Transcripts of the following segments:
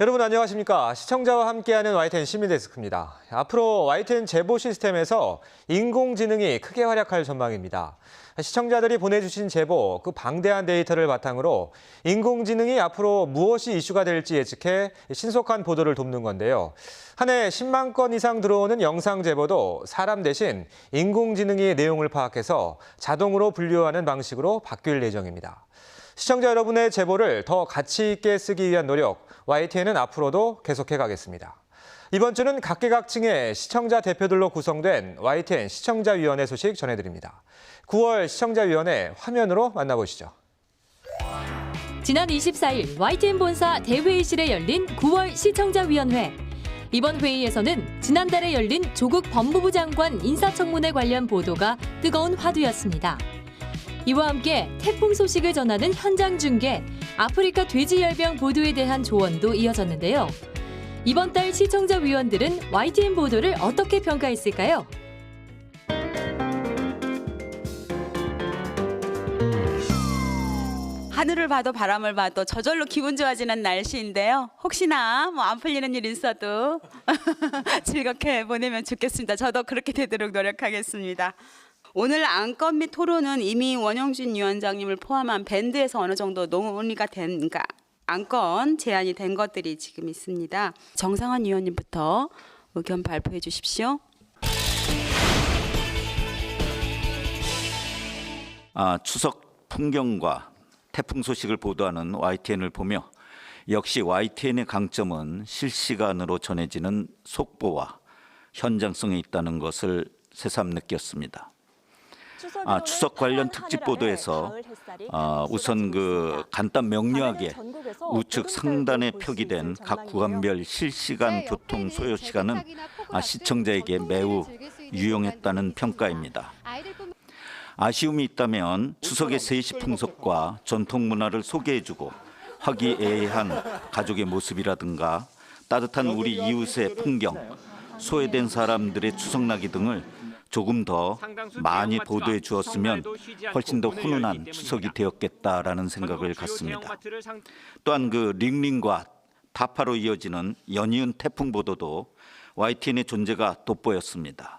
여러분 안녕하십니까? 시청자와 함께하는 YTN 시민데스크입니다. 앞으로 YTN 제보 시스템에서 인공지능이 크게 활약할 전망입니다. 시청자들이 보내주신 제보, 그 방대한 데이터를 바탕으로 인공지능이 앞으로 무엇이 이슈가 될지 예측해 신속한 보도를 돕는 건데요. 한 해 10만 건 이상 들어오는 영상 제보도 사람 대신 인공지능이 내용을 파악해서 자동으로 분류하는 방식으로 바뀔 예정입니다. 시청자 여러분의 제보를 더 가치 있게 쓰기 위한 노력, YTN은 앞으로도 계속해 가겠습니다. 이번 주는 각계각층의 시청자 대표들로 구성된 YTN 시청자위원회 소식 전해드립니다. 9월 시청자위원회 화면으로 만나보시죠. 지난 24일 YTN 본사 대회의실에 열린 9월 시청자위원회. 이번 회의에서는 지난달에 열린 조국 법무부 장관 인사청문회 관련 보도가 뜨거운 화두였습니다. 이와 함께 태풍 소식을 전하는 현장 중계, 아프리카 돼지열병 보도에 대한 조언도 이어졌는데요. 이번 달 시청자위원들은 YTN 보도를 어떻게 평가했을까요? 하늘을 봐도 바람을 봐도 저절로 기분 좋아지는 날씨인데요. 혹시나 안 풀리는 일 있어도 즐겁게 보내면 좋겠습니다. 저도 그렇게 되도록 노력하겠습니다. 오늘 안건 및 토론은 이미 원영진 위원장님을 포함한 밴드에서 어느 정도 논의가 된, 그러니까 안건 제안이 된 것들이 지금 있습니다. 정상환 위원님부터 의견 발표해 주십시오. 추석 풍경과 태풍 소식을 보도하는 YTN을 보며 역시 YTN의 강점은 실시간으로 전해지는 속보와 현장성에 있다는 것을 새삼 느꼈습니다. 추석 관련 특집 보도에서 우선 그 간단 명료하게 우측 상단에 표기된 각 구간별 실시간 교통 소요 시간은 시청자에게 매우 유용했다는 평가입니다. 아쉬움이 있다면 추석의 3시 풍속과 전통 문화를 소개해주고 화기애애한 가족의 모습이라든가 따뜻한 우리 이웃의 풍경, 소외된 사람들의 추석나기 등을 조금 더 많이 보도해 주었으면 훨씬 더 훈훈한 추석이 되었겠다라는 생각을 갖습니다. 또한 그 링링과 타파로 이어지는 연이은 태풍 보도도 YTN의 존재가 돋보였습니다.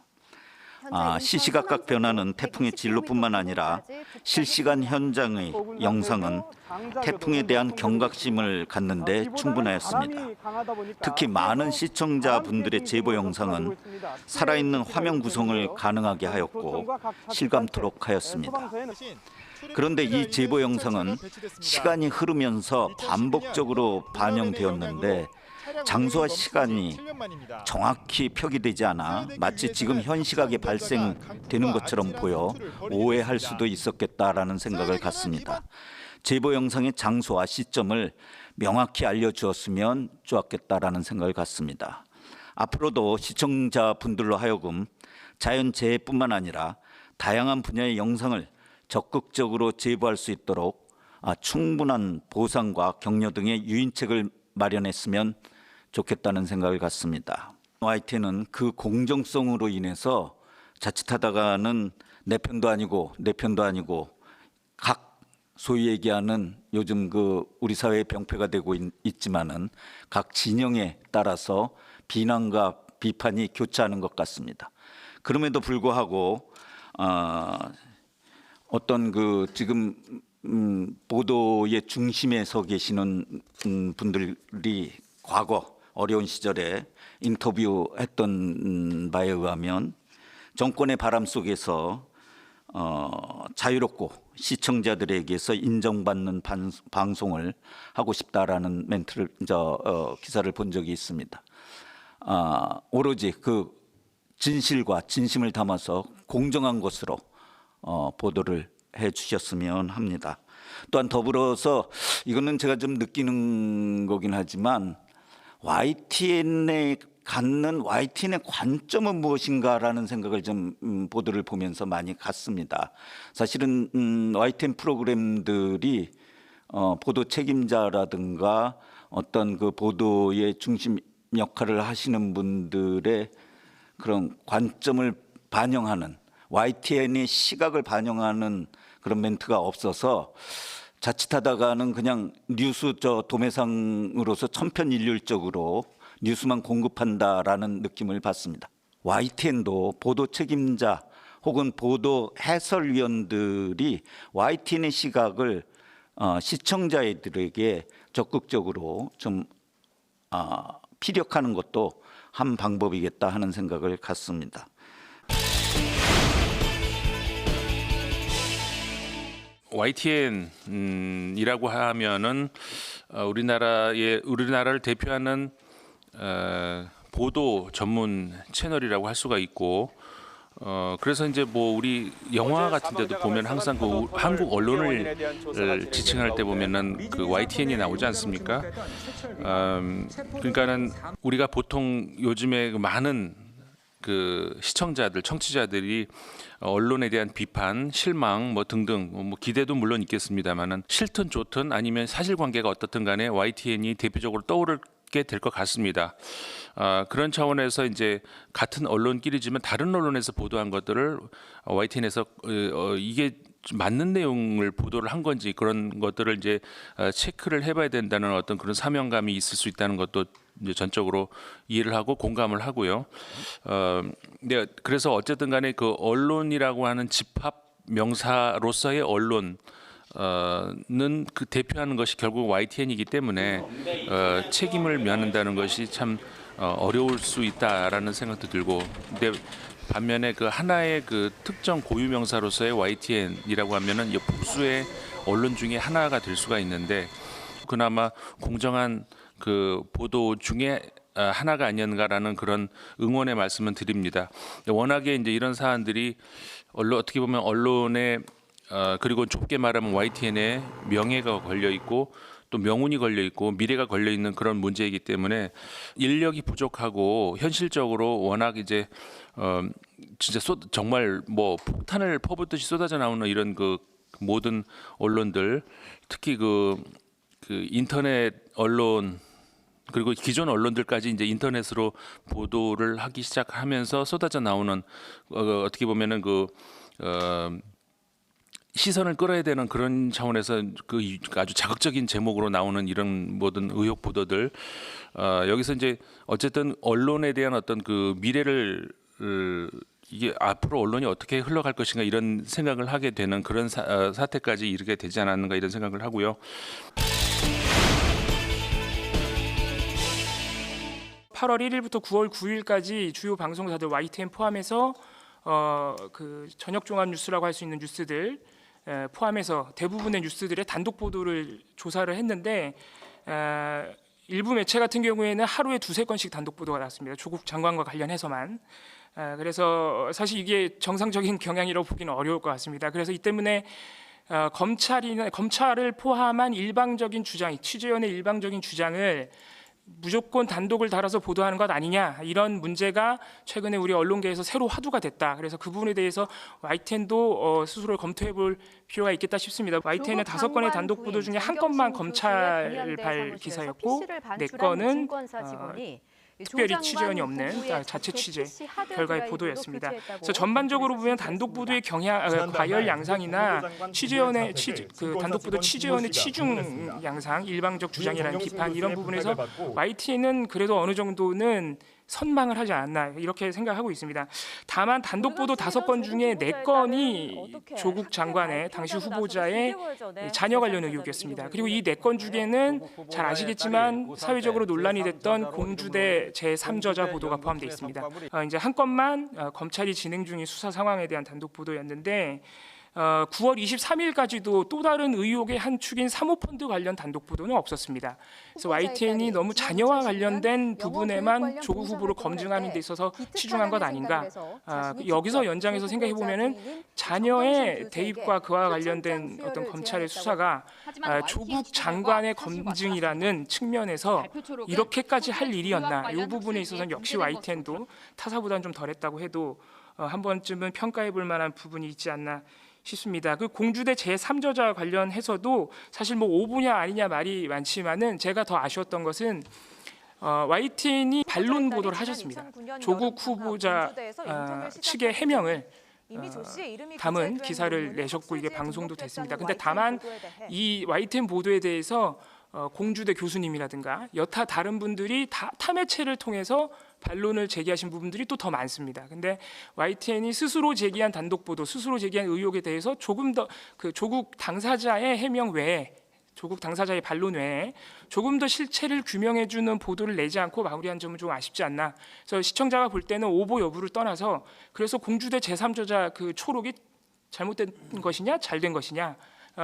시시각각 변하는 태풍의 진로뿐만 아니라 실시간 현장의 영상은 태풍에 대한 경각심을 갖는 데 충분하였습니다. 특히 많은 시청자분들의 제보 영상은 살아있는 화면 구성을 가능하게 하였고 실감토록 하였습니다. 그런데 이 제보 영상은 시간이 흐르면서 반복적으로 반영되었는데 장소와 시간이 정확히 표기되지 않아 마치 지금 현 시각에 발생되는 것처럼 보여 오해할 수도 있었겠다라는 생각을 갖습니다. 제보 영상의 장소와 시점을 명확히 알려주었으면 좋았겠다라는 생각을 갖습니다. 앞으로도 시청자분들로 하여금 자연재해뿐만 아니라 다양한 분야의 영상을 적극적으로 제보할 수 있도록 충분한 보상과 격려 등의 유인책을 마련했으면 좋겠다는 생각을 갖습니다. YTN은 그 공정성으로 인해서 자칫하다가는 내 편도 아니고 각 소위 얘기하는 요즘 그 우리 사회의 병폐가 되고 있지만은 각 진영에 따라서 비난과 비판이 교차하는 것 같습니다. 그럼에도 불구하고 어떤 그 지금 보도의 중심에 서 계시는 분들이 과거 어려운 시절에 인터뷰했던 바에 의하면 정권의 바람 속에서 자유롭고 시청자들에게서 인정받는 방송을 하고 싶다라는 멘트를 기사를 본 적이 있습니다. 오로지 그 진실과 진심을 담아서 공정한 것으로 보도를 해주셨으면 합니다. 또한 더불어서 이거는 제가 좀 느끼는 거긴 하지만 YTN의 관점은 무엇인가라는 생각을 좀 보도를 보면서 많이 갖습니다. 사실은 YTN 프로그램들이 보도 책임자라든가 어떤 그 보도의 중심 역할을 하시는 분들의 그런 관점을 반영하는 YTN의 시각을 반영하는 그런 멘트가 없어서 자칫하다가는 그냥 뉴스 도매상으로서 천편일률적으로 뉴스만 공급한다라는 느낌을 받습니다. YTN도 보도 책임자 혹은 보도 해설위원들이 YTN의 시각을 시청자들에게 적극적으로 좀 피력하는 것도 한 방법이겠다 하는 생각을 갖습니다. YTN이라고 하면은 우리나라를 대표하는 보도 전문 채널이라고 할 수가 있고, 그래서 이제 뭐 우리 영화 같은 데도 보면 항상 그 한국 언론을 지칭할 때 보면은 그 YTN이 나오지 않습니까? 그러니까는 우리가 보통 요즘에 많은 그 시청자들, 청취자들이 언론에 대한 비판, 실망 뭐 등등 뭐 기대도 물론 있겠습니다만은 싫든 좋든 아니면 사실관계가 어떻든 간에 YTN이 대표적으로 떠오르게 될 것 같습니다. 그런 차원에서 이제 같은 언론끼리지만 다른 언론에서 보도한 것들을 YTN에서 이게 맞는 내용을 보도를 한 건지 그런 것들을 이제 체크를 해봐야 된다는 어떤 그런 사명감이 있을 수 있다는 것도 이제 전적으로 이해를 하고 공감을 하고요. 네, 그래서 어쨌든 간에 그 언론이라고 하는 집합 명사로서의 언론 는 그 대표하는 것이 결국 YTN이기 때문에 책임을 면한다는 것이 참 어려울 수 있다라는 생각도 들고, 근데 반면에 그 하나의 그 특정 고유 명사로서의 YTN이라고 하면은 이 복수의 언론 중에 하나가 될 수가 있는데 그나마 공정한 그 보도 중에 하나가 아니었는가라는 그런 응원의 말씀을 드립니다. 워낙에 이제 이런 사안들이 어떻게 보면 언론의 그리고 좁게 말하면 YTN의 명예가 걸려 있고 또 명운이 걸려 있고 미래가 걸려 있는 그런 문제이기 때문에 인력이 부족하고 현실적으로 워낙 이제 진짜 정말 뭐 폭탄을 퍼붓듯이 쏟아져 나오는 이런 그 모든 언론들, 특히 그 인터넷 언론 그리고 기존 언론들까지 이제 인터넷으로 보도를 하기 시작하면서 쏟아져 나오는 어떻게 보면은 시선을 끌어야 되는 그런 차원에서 그 아주 자극적인 제목으로 나오는 이런 모든 의혹 보도들, 여기서 이제 어쨌든 언론에 대한 어떤 그 미래를 이게 앞으로 언론이 어떻게 흘러갈 것인가 이런 생각을 하게 되는 그런 사태까지 이르게 되지 않았는가 이런 생각을 하고요. 8월 1일부터 9월 9일까지 주요 방송사들 YTN 포함해서 그 저녁 종합 뉴스라고 할 수 있는 뉴스들 포함해서 대부분의 뉴스들의 단독 보도를 조사를 했는데 일부 매체 같은 경우에는 하루에 2-3건씩 단독 보도가 났습니다. 조국 장관과 관련해서만. 그래서 사실 이게 정상적인 경향이라고 보기는 어려울 것 같습니다. 그래서 이 때문에 검찰을 포함한 일방적인 주장, 취재원의 일방적인 주장을 무조건 단독을 달아서 보도하는 것 아니냐, 이런 문제가 최근에 우리 언론계에서 새로 화두가 됐다. 그래서 그 부분에 대해서 YTN도 스스로 검토해 볼 필요가 있겠다 싶습니다. YTN은 5건의 단독 보도 중에 1건만 검찰발 기사였고 4건은 특별히 취재원이 없는 자체 취재 결과의 보도였습니다. 그래서 전반적으로 보면 단독 보도의 과열 양상이나 취재원의 단독 보도 취재원의 치중 양상, 일방적 주장이라는 비판, 이런 부분에서 YTN은 그래도 어느 정도는 선망을 하지 않았나 이렇게 생각하고 있습니다. 다만 단독 보도 5건 중에 4건이 조국 장관의 당시 후보자의 자녀 관련 의혹이었습니다. 그리고 이 4건 중에는 잘 아시겠지만 사회적으로 논란이 됐던 공주대 제3저자 보도가 포함되어 있습니다. 이제 한 건만 검찰이 진행 중인 수사 상황에 대한 단독 보도였는데 9월 23일까지도 또 다른 의혹의 한 축인 사모펀드 관련 단독 보도는 없었습니다. 그래서 YTN이 너무 자녀와 관련된 부분에만 조국 후보를 검증하는 데 있어서 치중한 것 아닌가. 여기서 연장해서 생각해 보면은 자녀의 대입과 그와 관련된 어떤 검찰의 수사가 조국 장관의 검증이라는 측면에서 이렇게까지 할 일이었나. 이 부분에 있어서는 역시 YTN도 타사보다는 좀 덜했다고 해도 한 번쯤은 평가해 볼 만한 부분이 있지 않나 싶습니다. 그 공주대 제3저자 관련해서도 사실 뭐 오부냐 아니냐 말이 많지만은 제가 더 아쉬웠던 것은 YTN이 반론 보도를 하셨습니다. 조국 후보자 측의 해명을 담은 기사를 내셨고 이게 방송도 됐습니다. 근데 다만 이 YTN 보도에 대해서 공주대 교수님이라든가 여타 다른 분들이 타 매체를 통해서 반론을 제기하신 부분들이 또 더 많습니다. 근데 YTN이 스스로 제기한 단독 보도, 스스로 제기한 의혹에 대해서 조금 더 그 조국 당사자의 해명 외에, 조국 당사자의 반론 외에 조금 더 실체를 규명해주는 보도를 내지 않고 마무리한 점은 좀 아쉽지 않나. 그래서 시청자가 볼 때는 오보 여부를 떠나서 그래서 공주대 제3저자 그 초록이 잘못된 것이냐, 잘된 것이냐,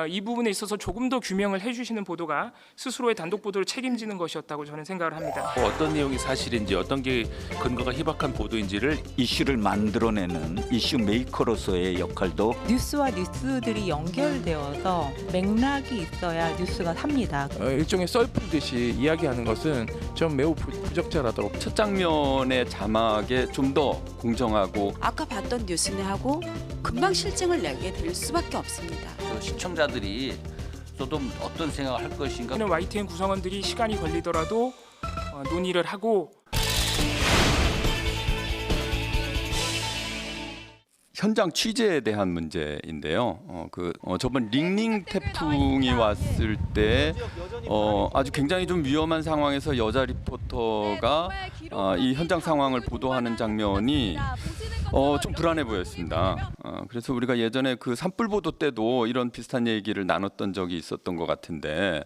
이 부분에 있어서 조금 더 규명을 해주시는 보도가 스스로의 단독 보도를 책임지는 것이었다고 저는 생각을 합니다. 어떤 내용이 사실인지 어떤 게 근거가 희박한 보도인지를 이슈를 만들어내는 이슈 메이커로서의 역할도 뉴스와 뉴스들이 연결되어서 맥락이 있어야 뉴스가 삽니다. 일종의 썰풀듯이 이야기하는 것은 좀 매우 부적절하도록 첫 장면의 자막에 좀 더 공정하고 아까 봤던 뉴스네하고 금방 실증을 내게 될 수밖에 없습니다. 시청자들이 또 어떤 생각을 할 것인가. YTN 구성원들이 시간이 걸리더라도 논의를 하고 현장 취재에 대한 문제인데요. 저번 링링 태풍이 왔을 때 아주 굉장히 좀 위험한 상황에서 여자 리포터가 이 현장 상황을 보도하는 장면이 좀 불안해 보였습니다. 그래서 우리가 예전에 그 산불 보도 때도 이런 비슷한 얘기를 나눴던 적이 있었던 것 같은데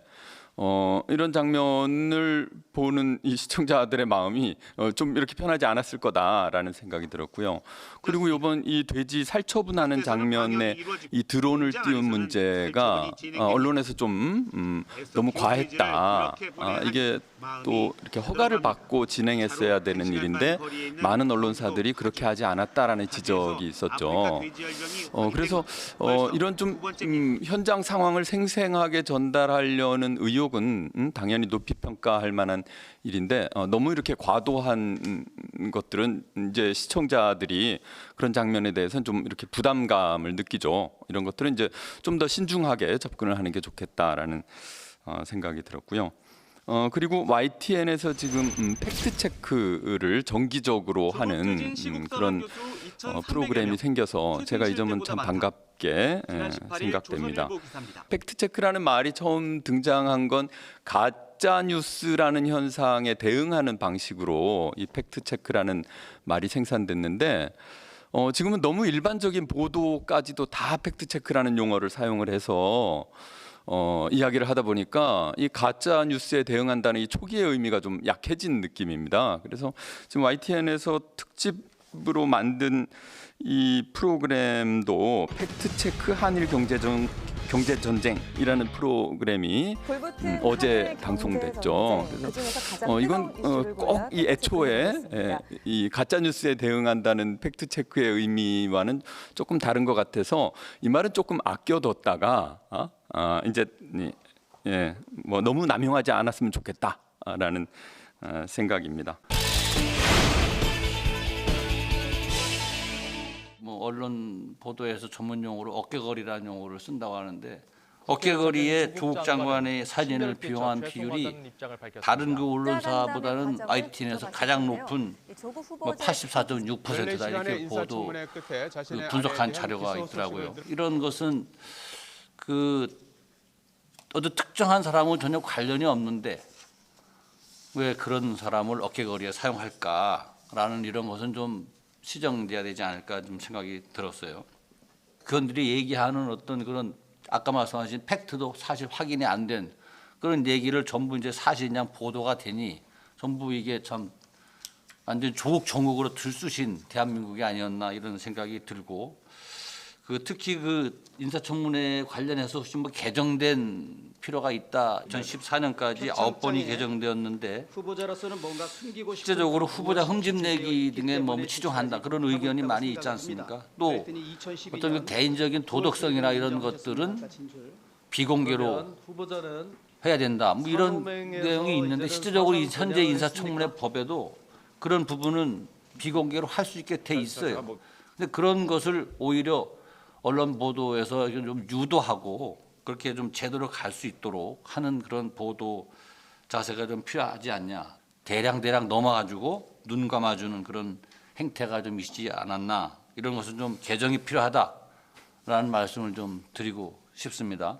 이런 장면을 보는 이 시청자들의 마음이 좀 이렇게 편하지 않았을 거다라는 생각이 들었고요. 그리고 이번 이 돼지 살처분하는 장면에 이 드론을 띄운 문제가 언론에서 좀 너무 과했다. 이게 또 이렇게 허가를 받고 진행했어야 되는 일인데 많은 언론사들이 그렇게 하지 않았다라는 지적이 있었죠. 그래서 이런 좀 현장 상황을 생생하게 전달하려는 의욕은 당연히 높이 평가할 만한 일인데 너무 이렇게 과도한 것들은 이제 시청자들이 그런 장면에 대해서는 좀 이렇게 부담감을 느끼죠. 이런 것들은 이제 좀 더 신중하게 접근을 하는 게 좋겠다라는 생각이 들었고요. 그리고 YTN에서 지금 팩트 체크를 정기적으로 하는 그런 프로그램이 생겨서 제가 이 점은 참 반갑게 생각됩니다. 팩트 체크라는 말이 처음 등장한 건 가짜 뉴스라는 현상에 대응하는 방식으로 이 팩트 체크라는 말이 생산됐는데 지금은 너무 일반적인 보도까지도 다 팩트 체크라는 용어를 사용을 해서 이야기를 하다 보니까 이 가짜 뉴스에 대응한다는 이 초기의 의미가 좀 약해진 느낌입니다. 그래서 지금 YTN에서 특집으로 만든 이 프로그램도 팩트 체크 한일 경제 전쟁이라는 프로그램이 어제 방송됐죠. 그래서 이건 꼭 이 애초에 이 가짜 뉴스에 대응한다는 팩트 체크의 의미와는 조금 다른 것 같아서 이 말은 조금 아껴뒀다가 이제 뭐 너무 남용하지 않았으면 좋겠다라는 생각입니다. 언론 보도에서 전문 용어로 어깨거리라는 용어를 쓴다고 하는데 어깨거리에 조국 장관의 사진을 비용한 비율이 다른 그 언론사보다는 YTN에서 가장 높은 84.6%다 이렇게 보도 분석한 자료가 있더라고요. 이런 것은 그 어떤 특정한 사람은 전혀 관련이 없는데 왜 그런 사람을 어깨거리에 사용할까라는 이런 것은 좀 시정돼야 되지 않을까 좀 생각이 들었어요. 그분들이 얘기하는 어떤 그런 아까 말씀하신 팩트도 사실 확인이 안 된 그런 얘기를 전부 이제 사실이냐 보도가 되니 전부 이게 참 완전 조국 정국으로 들쑤신 대한민국이 아니었나 이런 생각이 들고 특히 그 인사청문회 관련해서 혹시 뭐 개정된 필요가 있다. 2014년까지 9번이 개정되었는데 후보자로서는 뭔가 숨기고 싶은 실제적으로 후보자 흠집내기 등에 뭐 치중한다 그런 의견이 많이 있지 않습니까? 또 어떤 그 개인적인 도덕성이나 이런 것들은 비공개로 해야 된다. 뭐 이런 내용이 있는데 실제적으로 현재 인사청문회 법에도 그런 부분은 비공개로 할 수 있게 돼 있어요. 근데 그런 것을 오히려 언론 보도에서 좀 유도하고 그렇게 좀 제대로 갈 수 있도록 하는 그런 보도 자세가 좀 필요하지 않냐. 대량 넘어가지고 눈 감아주는 그런 행태가 좀 있지 않았나 이런 것은 좀 개정이 필요하다라는 말씀을 좀 드리고 싶습니다.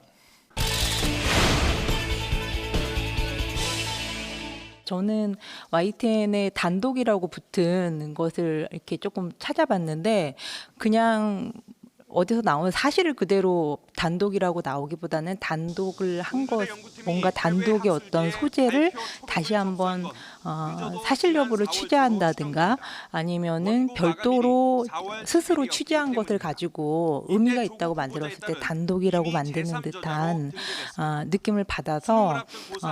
저는 YTN에 단독이라고 붙은 것을 이렇게 조금 찾아봤는데 그냥 어디서 나온 사실을 그대로 단독이라고 나오기보다는 단독을 한 것, 뭔가 단독의 어떤 소재를 다시 한번 사실 여부를 취재한다든가 아니면은 별도로 스스로 취재한 것을 가지고 의미가 있다고 만들었을 때 단독이라고 만드는 듯한 느낌을 받아서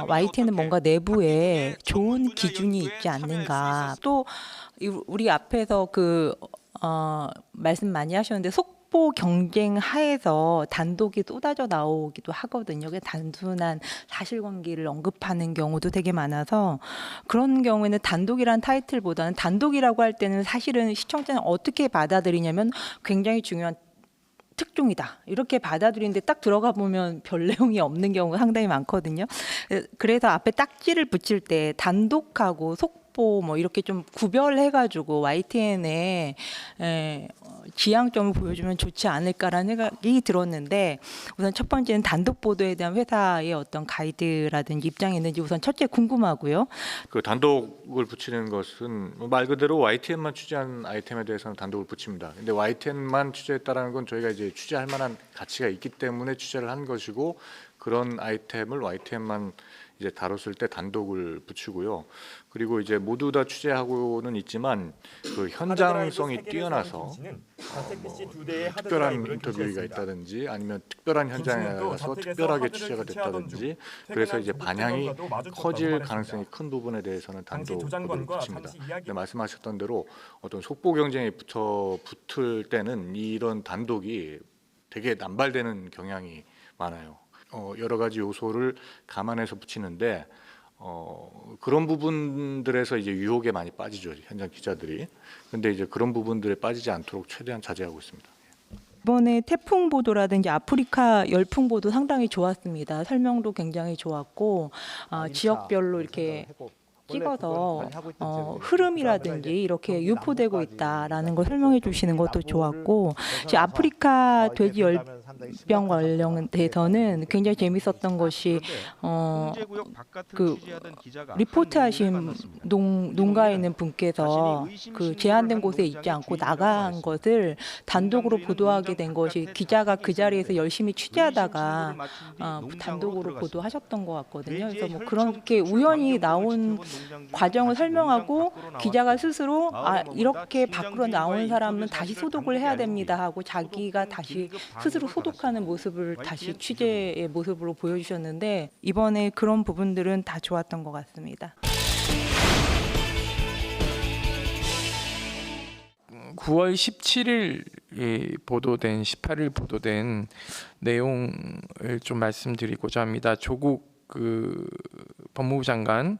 YTN은 뭔가 내부에 좋은 기준이 있지 않는가. 또 우리 앞에서 말씀 많이 하셨는데 속보 경쟁 하에서 단독이 쏟아져 나오기도 하거든요. 그게 단순한 사실관계를 언급하는 경우도 되게 많아서 그런 경우에는 단독이란 타이틀보다는 단독이라고 할 때는 사실은 시청자는 어떻게 받아들이냐면 굉장히 중요한 특종이다 이렇게 받아들이는데 딱 들어가 보면 별 내용이 없는 경우가 상당히 많거든요. 그래서 앞에 딱지를 붙일 때 단독하고 속보 뭐 이렇게 좀 구별해가지고 YTN에 지향점을 보여주면 좋지 않을까라는 생각이 들었는데 우선 첫 번째는 단독 보도에 대한 회사의 어떤 가이드라든지 입장이 있는지 우선 첫째 궁금하고요. 그 단독을 붙이는 것은 말 그대로 YTN만 취재한 아이템에 대해서는 단독을 붙입니다. 근데 YTN만 취재했다라는 건 저희가 이제 취재할 만한 가치가 있기 때문에 취재를 한 것이고 그런 아이템을 YTN만 이제 다뤘을 때 단독을 붙이고요. 그리고 이제 모두 다 취재하고는 있지만 그 현장성이 뛰어나서 특별한 인터뷰가 있다든지 아니면 특별한 현장에 가서 특별하게 취재가 됐다든지 그래서 이제 반향이 커질 가능성이 큰 부분에 대해서는 단독을 붙입니다. 근데 말씀하셨던 대로 어떤 속보 경쟁에 붙을 때는 이런 단독이 되게 남발되는 경향이 많아요. 여러 가지 요소를 감안해서 붙이는데 그런 부분들에서 이제 유혹에 많이 빠지죠, 현장 기자들이. 근데 이제 그런 부분들에 빠지지 않도록 최대한 자제하고 있습니다. 이번에 태풍 보도라든지 아프리카 열풍 보도 상당히 좋았습니다. 설명도 굉장히 좋았고 지역별로 이렇게 찍어서 흐름이라든지 이렇게 유포되고 있다라는 걸 설명해 주시는 것도 좋았고 아프리카 돼지 열병 관련돼서는 굉장히 재밌었던 것이 그 리포트하신 농가에 있는 분께서 그 제한된 곳에 있지 않고 나간 것을 단독으로 보도하게 된 것이 기자가 그 자리에서 열심히 취재하다가 단독으로 보도하셨던 것 같거든요. 그래서 뭐 그렇게 우연히 나온 과정을 설명하고 기자가 스스로 이렇게 밖으로 나온 사람은 다시 소독을 해야 됩니다 하고 자기가 다시 스스로 소독하는 모습을 다시 취재의 모습으로 보여주셨는데 이번에 그런 부분들은 다 좋았던 것 같습니다. 9월 17일 보도된 18일 보도된 내용을 좀 말씀드리고자 합니다. 조국 법무부 장관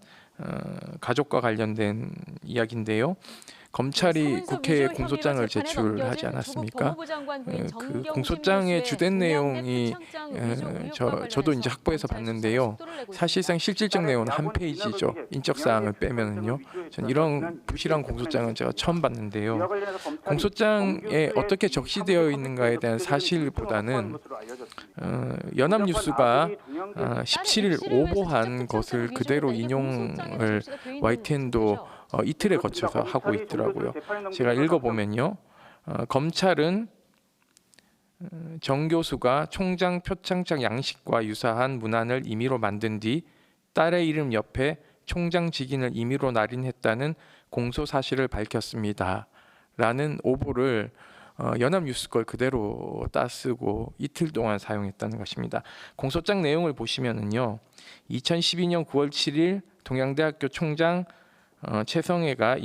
가족과 관련된 이야기인데요. 검찰이 국회에 공소장을 제출하지 않았습니까? 그 공소장의 주된 내용이 저도 이제 확보해서 봤는데요. 사실상 실질적 내용은 한 페이지죠. 인적 사항을 빼면은요. 전 이런 부실한 공소장은 제가 처음 봤는데요. 공소장에 어떻게 적시되어 있는가에 대한 사실보다는 연합뉴스가 17일 오보한 것을 그대로 인용을 YTN도 이틀에 거쳐서 하고 있더라고요. 제가 읽어보면요. 검찰은 정 교수가 총장 표창장 양식과 유사한 문안을 임의로 만든 뒤 딸의 이름 옆에 총장 직인을 임의로 날인했다는 공소 사실을 밝혔습니다. 라는 오보를 연합뉴스 걸 그대로 따쓰고 이틀 동안 사용했다는 것입니다. 공소장 내용을 보시면은요. 2012년 9월 7일 동양대학교 총장 최성해라고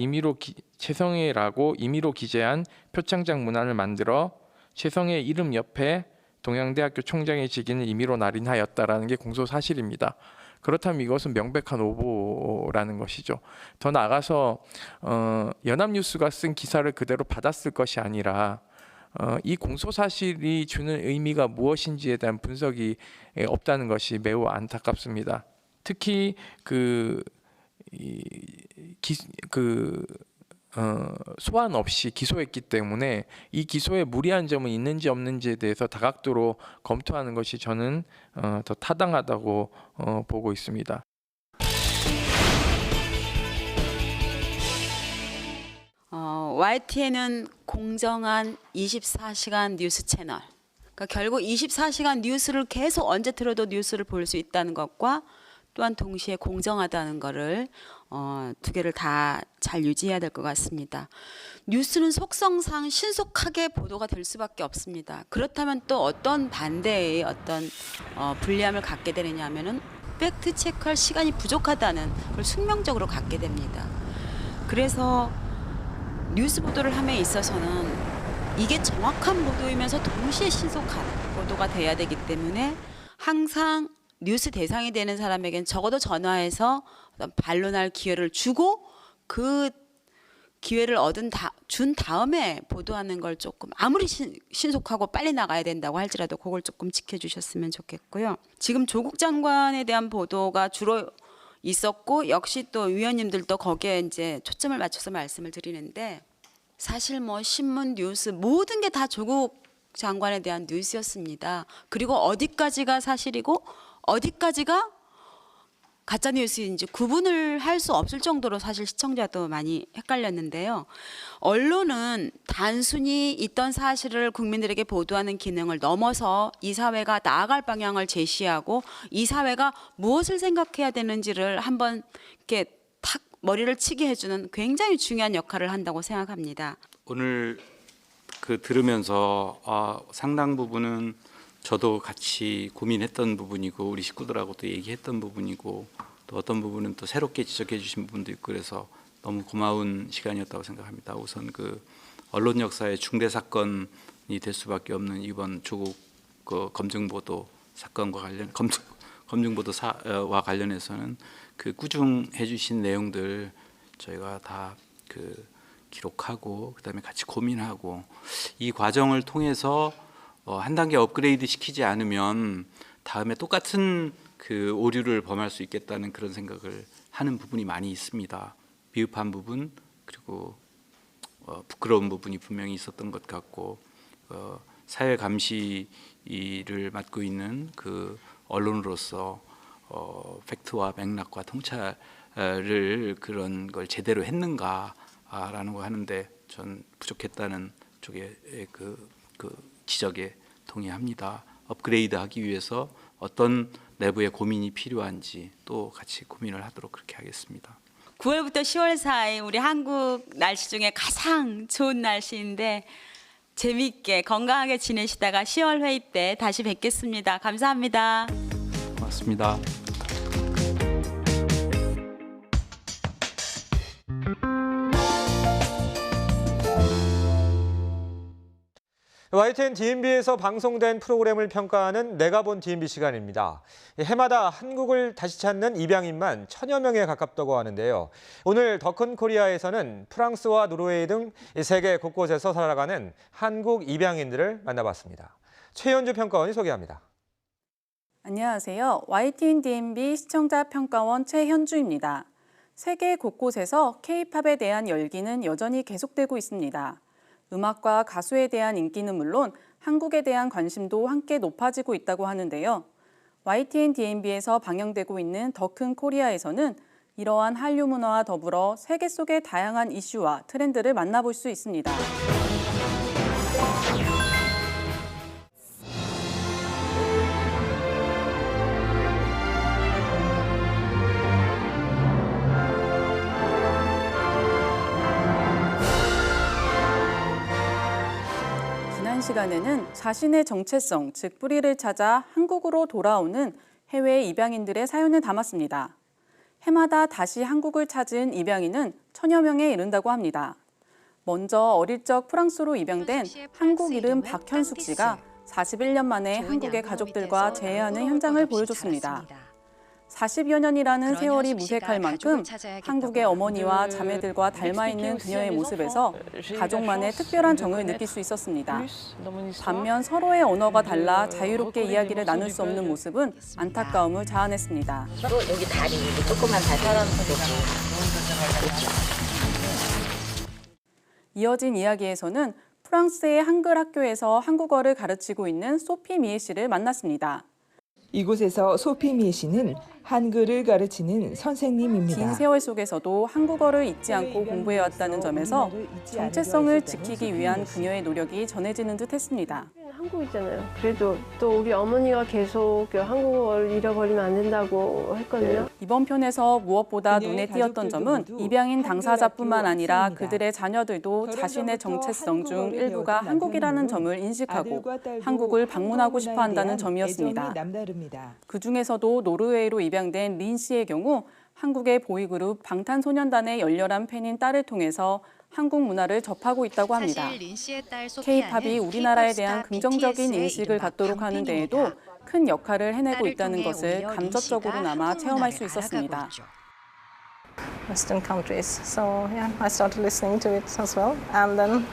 임의로 기재한 표창장 문안을 만들어 최성해 이름 옆에 동양대학교 총장의 직인을 임의로 날인하였다라는 게 공소 사실입니다. 그렇다면 이것은 명백한 오보라는 것이죠. 더 나아가서 연합뉴스가 쓴 기사를 그대로 받았을 것이 아니라 이 공소 사실이 주는 의미가 무엇인지에 대한 분석이 없다는 것이 매우 안타깝습니다. 특히 소환 없이 기소했기 때문에 이 기소에 무리한 점은 있는지 없는지에 대해서 다각도로 검토하는 것이 저는 더 타당하다고 보고 있습니다. YTN은 공정한 24시간 뉴스 채널. 그러니까 결국 24시간 뉴스를 계속 언제 틀어도 뉴스를 볼 수 있다는 것과 또한 동시에 공정하다는 것을 두 개를 다 잘 유지해야 될 것 같습니다. 뉴스는 속성상 신속하게 보도가 될 수밖에 없습니다. 그렇다면 또 어떤 반대의 어떤 불리함을 갖게 되느냐 하면은 팩트 체크할 시간이 부족하다는 걸 숙명적으로 갖게 됩니다. 그래서 뉴스 보도를 함에 있어서는 이게 정확한 보도이면서 동시에 신속한 보도가 돼야 되기 때문에 항상 뉴스 대상이 되는 사람에겐 적어도 전화해서 반론할 기회를 주고 그 기회를 준 다음에 보도하는 걸 조금 아무리 신속하고 빨리 나가야 된다고 할지라도 그걸 조금 지켜주셨으면 좋겠고요. 지금 조국 장관에 대한 보도가 주로 있었고 역시 또 위원님들도 거기에 이제 초점을 맞춰서 말씀을 드리는데 사실 뭐 신문 뉴스 모든 게 다 조국 장관에 대한 뉴스였습니다. 그리고 어디까지가 사실이고 어디까지가 가짜 뉴스인지 구분을 할 수 없을 정도로 사실 시청자도 많이 헷갈렸는데요. 언론은 단순히 있던 사실을 국민들에게 보도하는 기능을 넘어서 이 사회가 나아갈 방향을 제시하고 이 사회가 무엇을 생각해야 되는지를 한번 이렇게 탁 머리를 치게 해주는 굉장히 중요한 역할을 한다고 생각합니다. 오늘 들으면서 상당 부분은 저도 같이 고민했던 부분이고 우리 식구들하고도 얘기했던 부분이고 또 어떤 부분은 또 새롭게 지적해 주신 부분도 있고 그래서 너무 고마운 시간이었다고 생각합니다. 우선 언론 역사의 중대 사건이 될 수밖에 없는 이번 조국 검증보도 사건과 검증보도와 관련해서는 꾸중해 주신 내용들 저희가 다 기록하고 그다음에 같이 고민하고 이 과정을 통해서 한 단계 업그레이드 시키지 않으면 다음에 똑같은 오류를 범할 수 있겠다는 그런 생각을 하는 부분이 많이 있습니다. 미흡한 부분 그리고 부끄러운 부분이 분명히 있었던 것 같고 사회 감시를 맡고 있는 언론으로서 팩트와 맥락과 통찰을 그런 걸 제대로 했는가라는 거 하는데 전 부족했다는 쪽에 지적에 동의합니다. 업그레이드하기 위해서 어떤 내부의 고민이 필요한지 또 같이 고민을 하도록 그렇게 하겠습니다. 9월부터 10월 사이 우리 한국 날씨 중에 가장 좋은 날씨인데 재미있게 건강하게 지내시다가 10월 회의 때 다시 뵙겠습니다. 감사합니다. 고맙습니다. YTN DMB에서 방송된 프로그램을 평가하는 내가 본 DMB 시간입니다. 해마다 한국을 다시 찾는 입양인만 1000여 명에 가깝다고 하는데요. 오늘 더 큰 코리아에서는 프랑스와 노르웨이 등 세계 곳곳에서 살아가는 한국 입양인들을 만나봤습니다. 최현주 평가원이 소개합니다. 안녕하세요. YTN DMB 시청자 평가원 최현주입니다. 세계 곳곳에서 K-팝에 대한 열기는 여전히 계속되고 있습니다. 음악과 가수에 대한 인기는 물론 한국에 대한 관심도 함께 높아지고 있다고 하는데요. YTN DMB에서 방영되고 있는 더 큰 코리아에서는 이러한 한류 문화와 더불어 세계 속의 다양한 이슈와 트렌드를 만나볼 수 있습니다. 지난 시간에는 자신의 정체성, 즉 뿌리를 찾아 한국으로 돌아오는 해외 입양인들의 사연을 담았습니다. 해마다 다시 한국을 찾은 입양인은 1000여 명에 이른다고 합니다. 먼저 어릴 적 프랑스로 입양된 한국 이름 박현숙 씨가 41년 만에 한국의 가족들과 재회하는 현장을 보여줬습니다. 40여 년이라는 세월이 무색할 만큼 한국의 어머니와 자매들과 닮아있는 그녀의 모습에서 가족만의 특별한 정을 느낄 수 있었습니다. 반면 서로의 언어가 달라 자유롭게 이야기를 나눌 수 없는 모습은 안타까움을 자아냈습니다. 여기 다리, 조그만 다리. 이어진 이야기에서는 프랑스의 한글 학교에서 한국어를 가르치고 있는 소피 미에 씨를 만났습니다. 이곳에서 소피 미에 씨는 한글을 가르치는 선생님입니다. 긴 세월 속에서도 한국어를 잊지 않고 공부해왔다는 점에서 정체성을 지키기 위한 그녀의 노력이 전해지는 듯 했습니다. 한국이잖아요. 그래도 또 우리 어머니가 계속 한국어를 잃어버리면 안 된다고 했거든요. 이번 편에서 무엇보다 눈에 띄었던 점은 입양인 당사자뿐만 아니라 그들의 자녀들도 자신의 정체성 중 일부가 한국이라는 점을 인식하고 한국을 방문하고 싶어 한다는 점이었습니다. 그중에서도 노르웨이로 입양된 린 씨의 경우 한국의 보이그룹 방탄소년단의 열렬한 팬인 딸을 통해서 한국 문화를 접하고 있다고 합니다. K-팝이 우리나라에 대한 긍정적인 인식을 갖도록 하는 데에도 큰 역할을 해내고 있다는 것을 간접적으로나마 체험할 수 있었습니다. Western countries. So yeah, I started listening to it as well, and then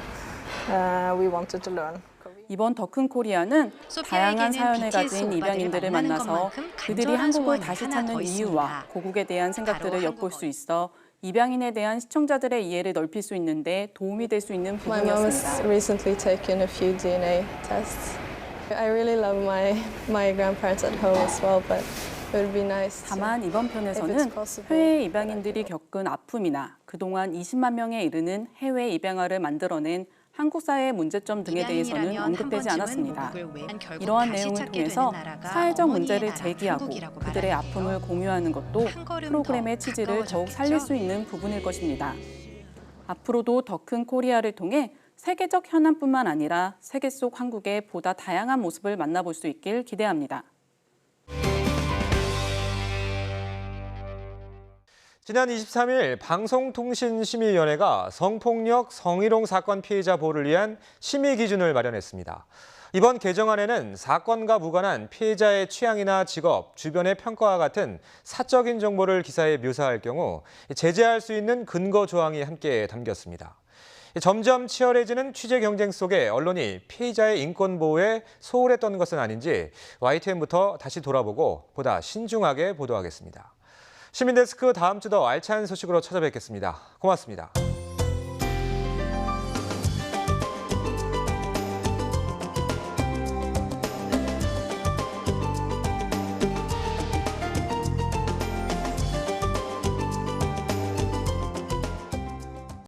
we wanted to learn. 이번 더 큰 코리아는 다양한 사연을 가진 입양인들을 만나서 그들이 한국을 다시 찾는 이유와 고국에 대한 생각들을 엿볼 수 있어 입양인에 대한 시청자들의 이해를 넓힐 수 있는데 도움이 될 수 있는 부분이었습니다. My mom has recently taken a few DNA tests. I really love my grandparents at home as well, but it would be nice. 다만 이번 편에서는 해외 입양인들이 겪은 아픔이나 그동안 20만 명에 이르는 해외 입양아를 만들어낸 한국 사회의 문제점 등에 대해서는 언급되지 않았습니다. 이러한 내용을 통해서 사회적 문제를 제기하고 그들의 아픔을 공유하는 것도 프로그램의 취지를 더욱 살릴 수 있는 부분일 것입니다. 앞으로도 더 큰 코리아를 통해 세계적 현안뿐만 아니라 세계 속 한국의 보다 다양한 모습을 만나볼 수 있길 기대합니다. 지난 23일 방송통신심의위원회가 성폭력, 성희롱 사건 피해자 보호를 위한 심의 기준을 마련했습니다. 이번 개정안에는 사건과 무관한 피해자의 취향이나 직업, 주변의 평가와 같은 사적인 정보를 기사에 묘사할 경우 제재할 수 있는 근거 조항이 함께 담겼습니다. 점점 치열해지는 취재 경쟁 속에 언론이 피해자의 인권 보호에 소홀했던 것은 아닌지 YTN부터 다시 돌아보고 보다 신중하게 보도하겠습니다. 시민데스크 다음 주 더 알찬 소식으로 찾아뵙겠습니다. 고맙습니다.